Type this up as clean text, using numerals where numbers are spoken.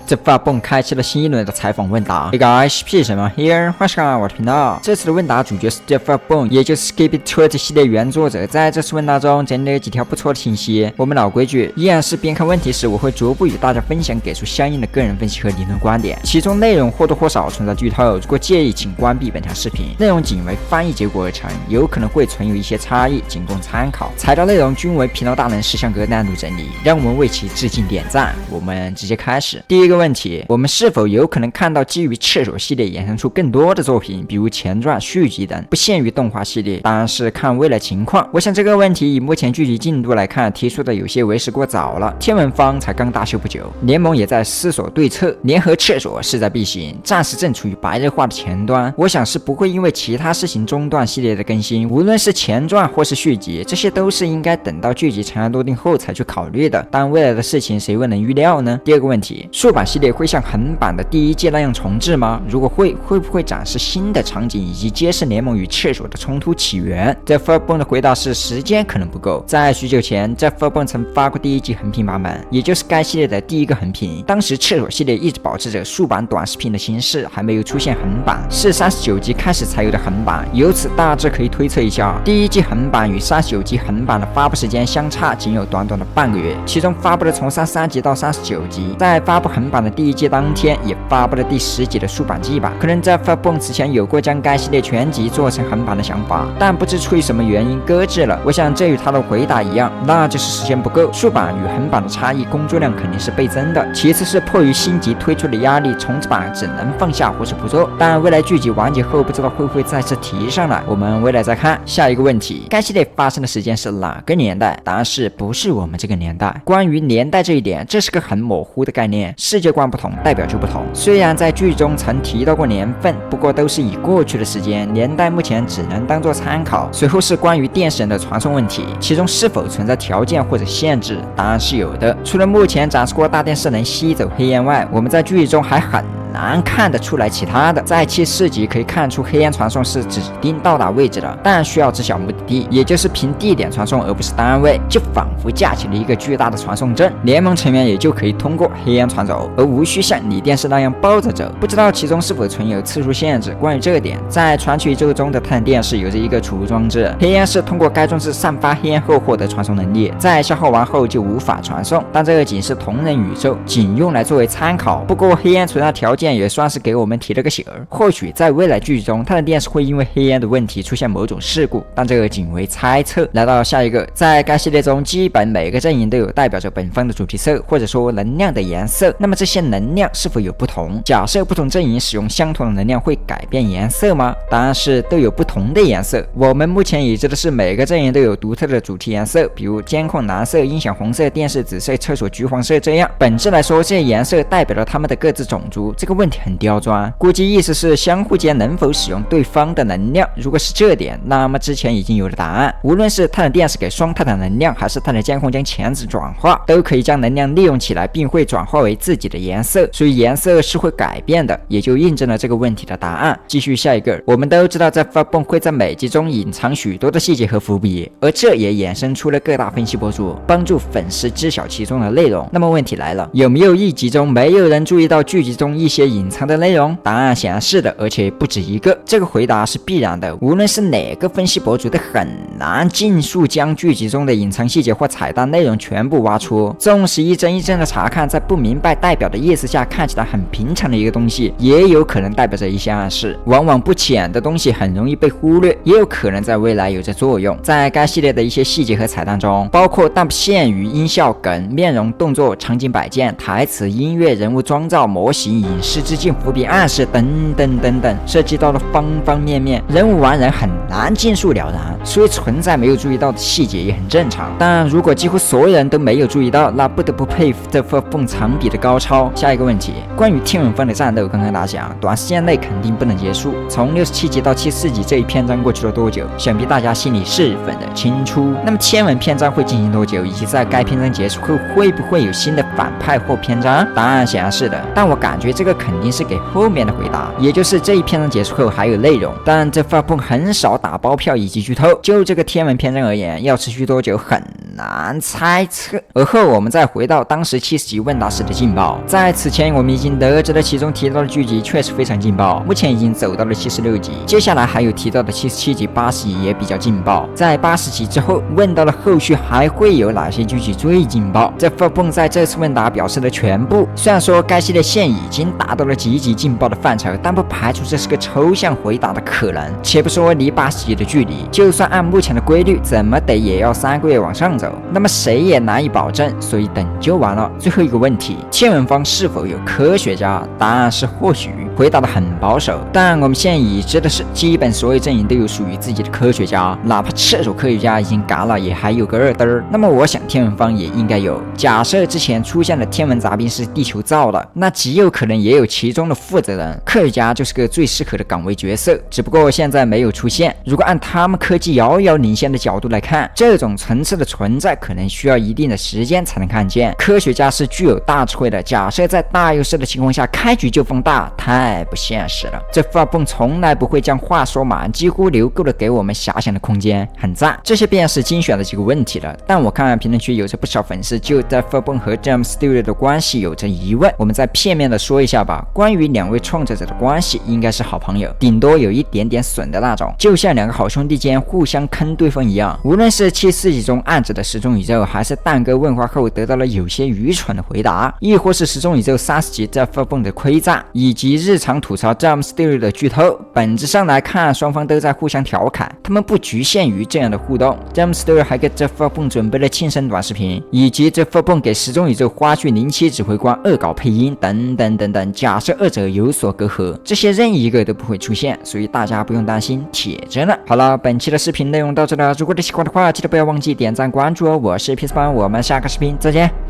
The Fuck Boom 开启了新一轮的采访问答。Hey guys, P 什么 here？ 欢迎收看我的频道。这次的问答主角是 The Fuck Boom， 也就是 Skip It Short 系列原作者。在这次问答中，整理了几条不错的信息。我们老规矩，依然是边看问题时，我会逐步与大家分享，给出相应的个人分析和理论观点，其中内容或多或少存在剧透，如果介意，请关闭本条视频。内容仅为翻译结果而成，有可能会存有一些差异，仅供参考。材料内容均为疲劳大人思想阁单独整理，让我们为其致敬点赞。我们直接开始。第一个问题，我们是否有可能看到基于厕所系列衍生出更多的作品，比如前传、续集等，不限于动画系列？当然是看未来情况。我想这个问题以目前剧集进度来看，提出的有些为时过早了。天文方才刚大修不久，联盟也在思索对策，联合厕所势在必行，暂时正处于白热化的前端。我想是不会因为其他事情中断系列的更新，无论是前传或是续集，这些都是应该等到剧集尘埃落定后才去考虑的。但未来的事情谁又能预料呢？第二个问题，竖版系列会像横版的第一季那样重置吗？如果会不会展示新的场景以及揭示联盟与厕所的冲突起源？ The Fuck Boom 的回答是时间可能不够。在许久前 The Fuck Boom 曾发过第一季横屏版本，也就是该系列的第一个横屏。当时厕所系列一直保持着竖版短视频的形式，还没有出现横版，是39集开始才有的横版。由此大致可以推测一下，第一季横版与39集横版的发布时间相差仅有短短的半个月，其中发布了从33集到39集，在发布横版的第一季当天也发布了第10集的竖版季版。可能在 Fuck Boom 之前有过将该系列全集做成横版的想法，但不知出于什么原因搁置了。我想这与他的回答一样，那就是时间不够。竖版与横版的差异，工作量肯定是倍增的。其次是迫于新集推出的压力，重制版只能放下或是不做。但未来剧集完结后，不知道会不会再次提上来，我们未来再看。下一个问题，该系列发生的时间是哪个年代？答案是不是我们这个年代。关于年代这一点，这是个很模糊的概念，世界观不同代表就不同。虽然在剧中曾提到过年份，不过都是已过去的时间，年代目前只能当做参考。随后是关于电视人的传送问题，其中是否存在条件或者限制？答案是有的。除了目前展示过大电视能吸走黑烟外，我们在剧中还很难看得出来其他的。在其4集可以看出黑烟传送是指定到达位置的，但需要知晓目的地，也就是凭地点传送而不是单位，就仿佛架起了一个巨大的传送阵，联盟成员也就可以通过黑烟传走，而无需像锂电视那样抱着走。不知道其中是否存有次数限制。关于这个点，在传奇宇宙中的太阳电视有着一个储物装置，黑烟是通过该装置散发黑烟后获得传送能力，在消耗完后就无法传送。但这个仅是同人宇宙，仅用来作为参考。不过黑烟存在条件也算是给我们提了个醒儿，或许在未来剧中，太阳电视会因为黑烟的问题出现某种事故，但这个仅为猜测。来到下一个，在该系列中，基本每个阵营都有代表着本方的主题色，或者说能量的颜色。那么这些能量是否有不同？假设不同阵营使用相同的能量，会改变颜色吗？答案是都有不同的颜色。我们目前已知的是每个阵营都有独特的主题颜色，比如监控蓝色、音响红色、电视紫色、厕所橘黄色这样。本质来说，这些颜色代表了他们的各自种族。这个问题很刁钻，估计意思是相互间能否使用对方的能量。如果是这点，那么之前已经有了答案。无论是泰坦电视给双泰坦能量，还是泰坦监控将钳子转化，都可以将能量利用起来，并会转化为自己的颜色，所以颜色是会改变的，也就印证了这个问题的答案。继续下一个，我们都知道在 Fuck Boom 会在每集中隐藏许多的细节和伏笔，而这也衍生出了各大分析博主，帮助粉丝知晓其中的内容。那么问题来了，有没有一集中没有人注意到剧集中一些隐藏的内容？答案显然是的，而且不止一个。这个回答是必然的，无论是哪个分析博主都很难尽数将剧集中的隐藏细节或彩蛋内容全部挖出。纵使一帧一帧的查看，在不明白代表的意思下看起来很平常的一个东西，也有可能代表着一些暗示。往往不浅的东西很容易被忽略，也有可能在未来有着作用。在该系列的一些细节和彩蛋中，包括但不限于音效梗、面容、动作、场景摆件、台词、音乐、人物妆造、模型、影视致敬、伏笔、暗示等等等等，涉及到了方方面面，人无完人，很难尽数了然，所以存在没有注意到的细节也很正常。但如果几乎所有人都没有注意到，那不得不佩服The Fuck Boom长笔的高超。下一个问题，关于天文方的战斗，刚刚打响，短时间内肯定不能结束。从67集到74集这一篇章过去了多久？想必大家心里十分的清楚。那么天文篇章会进行多久？以及在该篇章结束后会不会有新的反派或篇章？答案显然是的，但我感觉这个肯定是给后面的回答，也就是这一篇章结束后还有内容，但这发布很少打包票以及剧透。就这个天文篇章而言，要持续多久很难猜测。而后我们再回到当时70集问答时的劲爆，在此前我们已经得知了其中提到的剧集确实非常劲爆，目前已经走到了76集，接下来还有提到的77集、80集也比较劲爆。在80集之后问到了后续还会有哪些剧集最劲爆，这发布在这次问答表示了全部。虽然说该系列线已经达到了极其劲爆的范畴，但不排除这是个抽象回答的可能。且不说离80集的距离，就算按目前的规律，怎么得也要3个月往上走，那么谁也难以保证，所以等就完了。最后一个问题，天文方是否有科学家？答案是或许，回答的很保守。但我们现在已知的是，基本所有阵营都有属于自己的科学家，哪怕赤手科学家已经嘎了，也还有个2嘚。那么我想天文方也应该有。假设之前出现的天文杂兵是地球造的，那极有可能也有其中的负责人，科学家就是个最适合的岗位角色，只不过现在没有出现。如果按他们科技遥遥领先的角度来看，这种层次的存在可能需要一定的时间才能看见。科学家是具有大智慧的，假设在大优势的情况下开局就放大，太不现实了。这发蹦从来不会将话说满，几乎留够了给我们遐想的空间，很赞。这些便是精选的几个问题了，但我看评论区有着不少粉丝就在发蹦和 Jump Studio 的关系有着疑问，我们再片面的说一下吧。关于2位创作者的关系，应该是好朋友，顶多有一点点损的那种，就像2个好兄弟间互相坑对方一样。无论是74集中暗指的时钟宇宙，还是蛋哥问话后得到了有些愚蠢的回答，亦或是时钟宇宙30集在发蹦的窥战，以及日常吐槽 Jump Studio 的剧透，本质上来看，双方都在互相调侃，他们不局限于这样的互动。Jump Studio 还给这发蹦准备了庆生短视频，以及这发蹦给时钟宇宙花絮07指挥官恶搞配音等等等等。假设2者有所隔阂，这些任意一个都不会出现，所以大家不用担心，铁着呢。好了，本期的视频内容到这了，如果你喜欢的话，记得不要忘记点赞关注哦。我是 Peace 班，我们下个视频再见。